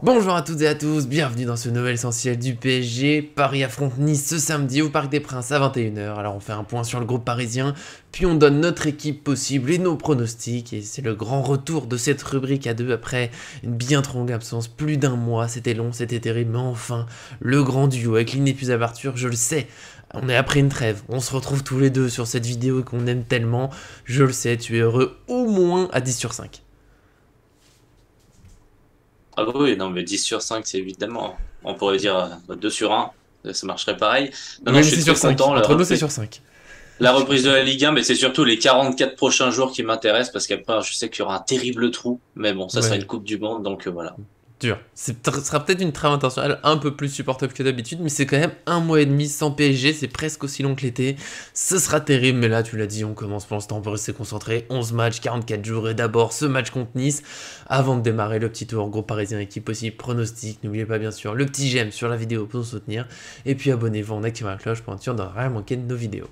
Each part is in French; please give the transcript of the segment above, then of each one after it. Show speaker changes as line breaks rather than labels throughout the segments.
Bonjour à toutes et à tous, bienvenue dans ce nouvel essentiel du PSG. Paris affronte Nice ce samedi au Parc des Princes à 21 h. Alors on fait un point sur le groupe parisien, puis on donne notre équipe possible et nos pronostics. Et c'est le grand retour de cette rubrique à deux après une bien trop longue absence, plus d'un mois, c'était long, c'était terrible, mais enfin, le grand duo avec l'inépuisable Arthur, je le sais. On est après une trêve, on se retrouve tous les deux sur cette vidéo qu'on aime tellement. Je le sais, tu es heureux au moins à 10 sur 5.
Ah oui, non, mais 10 sur 5, c'est évidemment. On pourrait dire 2 sur 1, ça marcherait pareil. Non, non,
Oui,
je
mais
suis
c'est sur
très
5.
content.
Entre nous, c'est sur 5.
La reprise de la Ligue 1, mais c'est surtout les 44 prochains jours qui m'intéressent parce qu'après, je sais qu'il y aura un terrible trou. Mais bon, ça sera une
Ouais.
Coupe du Monde, donc voilà.
Dur. Ce sera peut-être une trame intentionnelle un peu plus supportable que d'habitude, mais c'est quand même un mois et demi sans PSG, c'est presque aussi long que l'été. Ce sera terrible, mais là, tu l'as dit, on commence pour l'instant, on peut rester concentré. 11 matchs, 44 jours, et d'abord ce match contre Nice. Avant de démarrer le petit tour, groupe parisien, équipe possible, pronostic. N'oubliez pas bien sûr le petit j'aime sur la vidéo pour nous soutenir. Et puis abonnez-vous en activant la cloche pour être sûr de ne rien manquer de nos vidéos.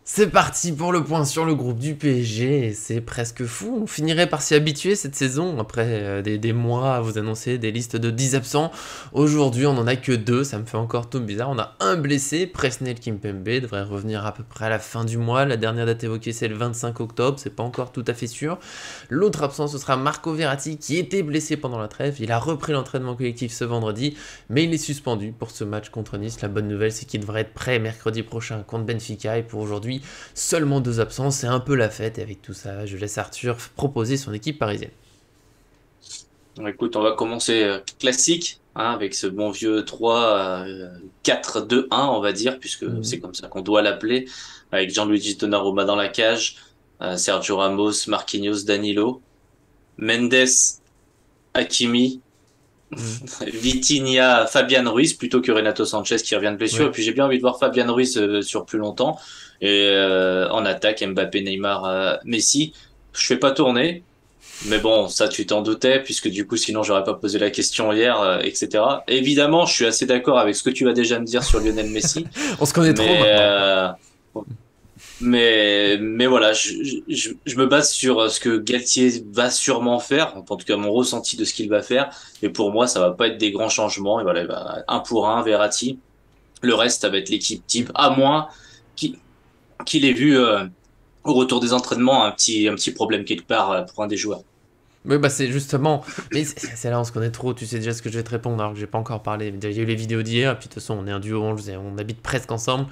C'est parti pour le point sur le groupe du PSG, et c'est presque fou, on finirait par s'y habituer cette saison, après des mois à vous annoncer des listes de 10 absents. Aujourd'hui on n'en a que 2, ça me fait encore tout bizarre, on a un blessé, Presnel Kimpembe, devrait revenir à peu près à la fin du mois, la dernière date évoquée c'est le 25 octobre, c'est pas encore tout à fait sûr. L'autre absent ce sera Marco Verratti qui était blessé pendant la trêve, il a repris l'entraînement collectif ce vendredi, mais il est suspendu pour ce match contre Nice. La bonne nouvelle c'est qu'il devrait être prêt mercredi prochain contre Benfica, et pour aujourd'hui seulement 2 absences, c'est un peu la fête, et avec tout ça, je laisse Arthur proposer son équipe parisienne.
Écoute, on va commencer classique, hein, avec ce bon vieux 3-4-2-1, on va dire, puisque c'est comme ça qu'on doit l'appeler, avec Gianluigi Donnarumma dans la cage, Sergio Ramos, Marquinhos, Danilo, Mendes, Hakimi, Vitinha, Fabian Ruiz plutôt que Renato Sanchez qui revient de blessure. Et
Ouais.
puis j'ai bien envie de voir Fabian Ruiz sur plus longtemps. Et en attaque, Mbappé, Neymar, Messi. Je fais pas tourner, mais bon, ça tu t'en doutais puisque du coup sinon j'aurais pas posé la question hier, etc. Évidemment, je suis assez d'accord avec ce que tu vas déjà me dire sur Lionel Messi,
On se connaît trop
mais
maintenant.
mais voilà, je me base sur ce que Galtier va sûrement faire, en tout cas mon ressenti de ce qu'il va faire. Et pour moi, ça va pas être des grands changements. Et voilà, il va un pour un, Verratti. Le reste, ça va être l'équipe type, à moins qu'il qu'il ait vu au retour des entraînements un petit problème quelque part pour un des joueurs.
Oui, bah c'est justement, mais c'est là, on se connaît trop, tu sais déjà ce que je vais te répondre alors que j'ai pas encore parlé. Il y a eu les vidéos d'hier, et puis de toute façon on est un duo, on habite presque ensemble.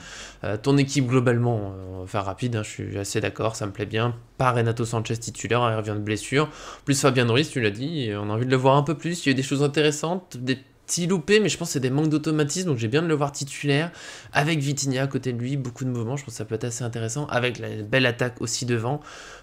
Ton équipe globalement, on va faire rapide, hein, je suis assez d'accord, ça me plaît bien. Pas Renato Sanchez titulaire, il revient de blessure. Plus Fabien Ruiz, tu l'as dit, et on a envie de le voir un peu plus, il y a eu des choses intéressantes, des petits loupés, mais je pense que c'est des manques d'automatisme, donc j'ai bien de le voir titulaire. Avec Vitinha à côté de lui, beaucoup de mouvements, je pense que ça peut être assez intéressant, avec la belle attaque aussi devant.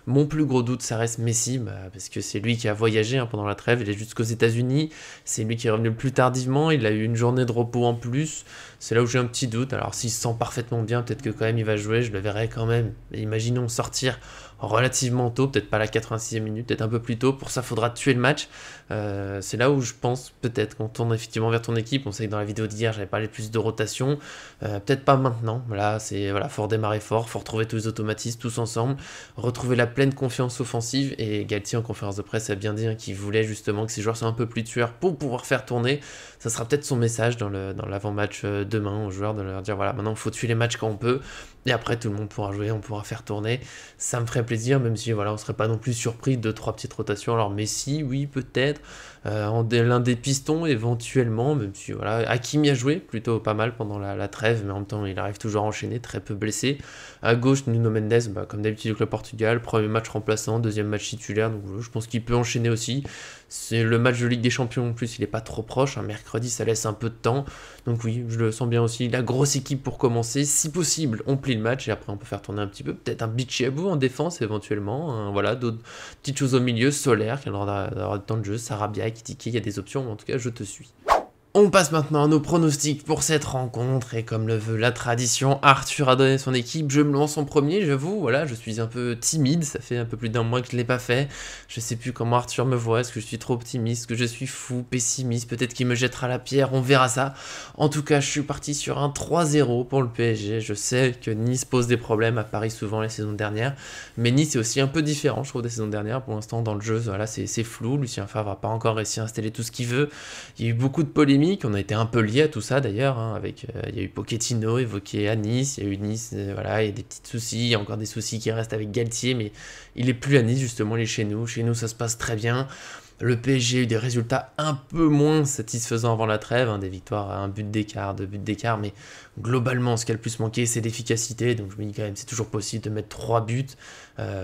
Mon plus gros doute, ça reste Messi, parce que c'est lui qui a voyagé pendant la trêve, il est jusqu'aux États-Unis, c'est lui qui est revenu le plus tardivement, il a eu une journée de repos en plus, c'est là où j'ai un petit doute. Alors s'il se sent parfaitement bien, peut-être que quand même il va jouer, je le verrai quand même. Mais imaginons sortir relativement tôt, peut-être pas à la 86e minute, peut-être un peu plus tôt, pour ça faudra tuer le match. C'est là où je pense, peut-être, qu'on tourne effectivement vers ton équipe. On sait que dans la vidéo d'hier, j'avais parlé plus de rotation, peut-être pas maintenant. Là, c'est voilà, faut redémarrer fort, faut retrouver tous les automatismes tous ensemble, retrouver la pleine confiance offensive. Et Galtier en conférence de presse a bien dit qu'il voulait justement que ces joueurs soient un peu plus tueurs pour pouvoir faire tourner. Ça sera peut-être son message dans l'avant-match demain aux joueurs, de leur dire voilà, maintenant il faut tuer les matchs quand on peut, et après tout le monde pourra jouer, on pourra faire tourner. Ça me ferait plaisir, même si voilà, on serait pas non plus surpris de 3 petites rotations. Alors Messi, oui, peut-être, l'un des pistons éventuellement, même si voilà, Hakimi a joué plutôt pas mal pendant la trêve, mais en même temps il arrive toujours à enchaîner, très peu blessé. À gauche, Nuno Mendes, comme d'habitude avec le Portugal, premier match remplaçant, deuxième match titulaire, donc je pense qu'il peut enchaîner aussi. C'est le match de Ligue des Champions en plus, il est pas trop proche, un mercredi ça laisse un peu de temps, donc oui, je le sens bien aussi. La grosse équipe pour commencer, si possible, on plie le match et après on peut faire tourner un petit peu, peut-être un Bichiabou en défense éventuellement, voilà, d'autres petites choses au milieu, Solaire qui aura du temps de jeu, Sarabia, Ekitike, il y a des options, mais en tout cas je te suis. On passe maintenant à nos pronostics pour cette rencontre, et comme le veut la tradition, Arthur a donné son équipe, je me lance en premier, j'avoue, voilà, je suis un peu timide, ça fait un peu plus d'un mois que je l'ai pas fait, je sais plus comment Arthur me voit, est-ce que je suis trop optimiste, est-ce que je suis fou, pessimiste, peut-être qu'il me jettera la pierre, on verra ça. En tout cas, je suis parti sur un 3-0 pour le PSG, je sais que Nice pose des problèmes à Paris souvent les saisons dernières, mais Nice est aussi un peu différent, je trouve, des saisons dernières, pour l'instant dans le jeu, voilà, c'est flou, Lucien Favre n'a pas encore réussi à installer tout ce qu'il veut, il y a eu beaucoup de polémiques, on a été un peu liés à tout ça d'ailleurs, hein, avec il y a eu Pochettino évoqué à Nice, il y a eu Nice, voilà, il y a des petits soucis, il y a encore des soucis qui restent avec Galtier, mais il est plus à Nice justement, il est chez nous ça se passe très bien. Le PSG a eu des résultats un peu moins satisfaisants avant la trêve, hein, des victoires à un but d'écart, 2 buts d'écart, mais globalement, ce qui a le plus manqué, c'est l'efficacité. Donc je me dis quand même, c'est toujours possible de mettre 3 buts.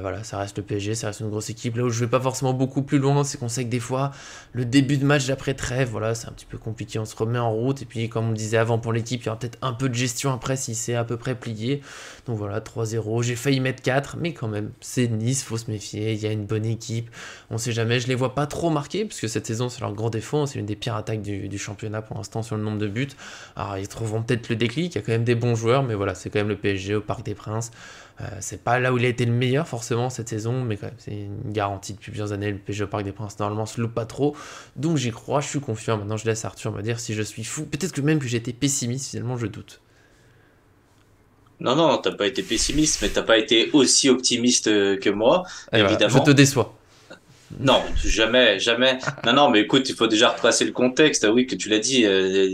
Voilà, ça reste le PSG, ça reste une grosse équipe. Là où je vais pas forcément beaucoup plus loin, c'est qu'on sait que des fois, le début de match d'après trêve, voilà, c'est un petit peu compliqué, on se remet en route. Et puis, comme on le disait avant pour l'équipe, il y aura peut-être un peu de gestion après si c'est à peu près plié. Donc voilà, 3-0. J'ai failli mettre 4, mais quand même, c'est Nice, faut se méfier. Il y a une bonne équipe. On sait jamais, je les vois pas trop marqués, parce que cette saison, c'est leur grand défaut. Hein, c'est une des pires attaques du championnat pour l'instant sur le nombre de buts. Alors, ils trouveront peut-être le déclic. Il y a quand même des bons joueurs, mais voilà, c'est quand même le PSG au Parc des Princes. C'est pas là où il a été le meilleur forcément cette saison, mais quand même c'est une garantie depuis plusieurs années. Le PSG au Parc des Princes normalement se loupe pas trop, donc j'y crois, je suis confiant. Maintenant je laisse Arthur me dire si je suis fou, peut-être que même que j'ai été pessimiste, finalement je doute.
Non, non, t'as pas été pessimiste, mais t'as pas été aussi optimiste que moi,
Et voilà, je te
évidemment.
déçois.
Non, jamais, jamais. Non, non, mais écoute, il faut déjà retracer le contexte. Ah oui, que tu l'as dit,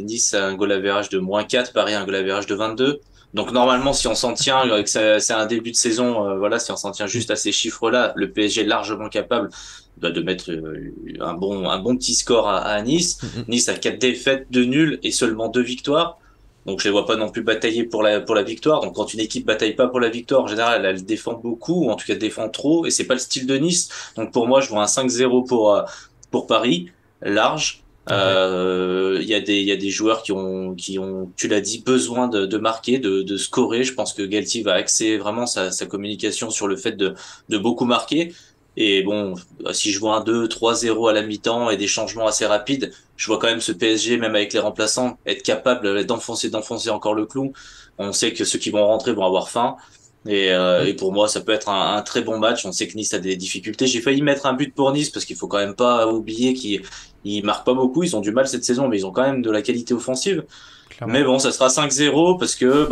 Nice a un goal average de -4, Paris a un goal average de 22. Donc normalement, si on s'en tient, que c'est un début de saison, voilà, si on s'en tient juste à ces chiffres-là, le PSG est largement capable de mettre un bon petit score à Nice. Nice a 4 défaites, 2 nuls et seulement 2 victoires. Donc je les vois pas non plus batailler pour la victoire. Donc quand une équipe bataille pas pour la victoire, en général, elle défend beaucoup, ou en tout cas elle défend trop, et c'est pas le style de Nice. Donc pour moi, je vois un 5-0 pour Paris, large.
Ouais.
Il y a des joueurs qui ont, tu l'as dit, besoin de marquer, de scorer. Je pense que Galtier va axer vraiment sa communication sur le fait de beaucoup marquer. Et bon, si je vois un 2-3-0 à la mi-temps et des changements assez rapides, je vois quand même ce PSG, même avec les remplaçants, être capable d'enfoncer encore le clou. On sait que ceux qui vont rentrer vont avoir faim. Et pour moi, ça peut être un très bon match. On sait que Nice a des difficultés. J'ai failli mettre un but pour Nice parce qu'il faut quand même pas oublier qu'ils marquent pas beaucoup. Ils ont du mal cette saison, mais ils ont quand même de la qualité offensive. Mais
Clairement.
bon, ça sera 5-0 parce que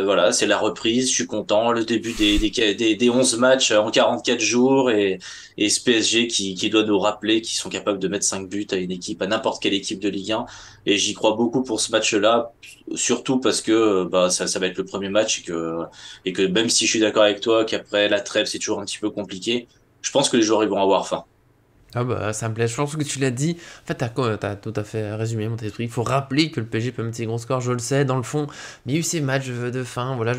voilà, c'est la reprise, je suis content, le début des 11 matchs en 44 jours et ce PSG qui doit nous rappeler qu'ils sont capables de mettre 5 buts à une équipe, à n'importe quelle équipe de Ligue 1. Et j'y crois beaucoup pour ce match-là, surtout parce que ça va être le premier match et que même si je suis d'accord avec toi qu'après la trêve c'est toujours un petit peu compliqué, je pense que les joueurs ils vont avoir faim.
Ah bah ça me plaît, je pense que tu l'as dit. En fait, t'as tout à fait résumé mon esprit. Il faut rappeler que le PSG peut mettre ses gros scores, je le sais, dans le fond. Mais il y a eu ces matchs de fin, voilà,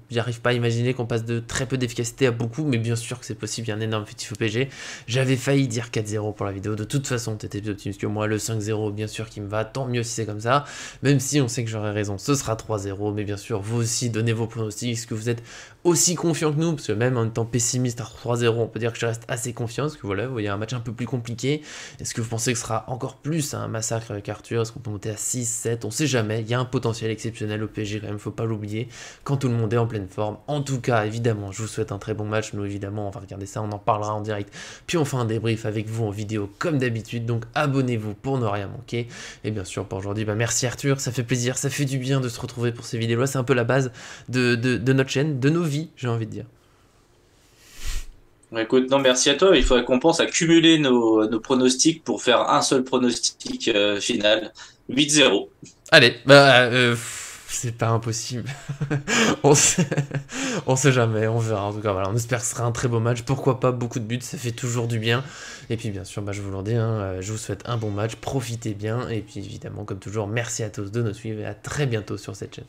j'arrive pas à imaginer qu'on passe de très peu d'efficacité à beaucoup, mais bien sûr que c'est possible, il y a un énorme effectif au PSG. J'avais failli dire 4-0 pour la vidéo, de toute façon, t'étais plus optimiste que moi. Le 5-0, bien sûr, qui me va, tant mieux si c'est comme ça. Même si on sait que j'aurais raison, ce sera 3-0, mais bien sûr, vous aussi, donnez vos pronostics. Est-ce que vous êtes aussi confiant que nous? Parce que même en étant pessimiste à 3-0, on peut dire que je reste assez confiant, parce que voilà, vous voyez un match un peu plus compliqué. Est-ce que vous pensez que ce sera encore plus un massacre avec Arthur? Est-ce qu'on peut monter à 6, 7? On sait jamais. Il y a un potentiel exceptionnel au PSG quand même, faut pas l'oublier, quand tout le monde est en pleine forme. En tout cas, évidemment, je vous souhaite un très bon match. Nous, évidemment, on va regarder ça, on en parlera en direct. Puis on fera un débrief avec vous en vidéo comme d'habitude. Donc abonnez-vous pour ne rien manquer. Et bien sûr, pour aujourd'hui, merci Arthur, ça fait plaisir, ça fait du bien de se retrouver pour ces vidéos-là. C'est un peu la base de notre chaîne, de nos vies, j'ai envie de dire.
Écoute, non, merci à toi. Il faudrait qu'on pense à cumuler nos pronostics pour faire un seul pronostic final. 8-0.
Allez, c'est pas impossible. on, sait, on sait jamais, on verra. En tout cas, voilà, on espère que ce sera un très beau match. Pourquoi pas beaucoup de buts, ça fait toujours du bien. Et puis, bien sûr, je vous l'en dis, hein, je vous souhaite un bon match, profitez bien. Et puis, évidemment, comme toujours, merci à tous de nous suivre et à très bientôt sur cette chaîne.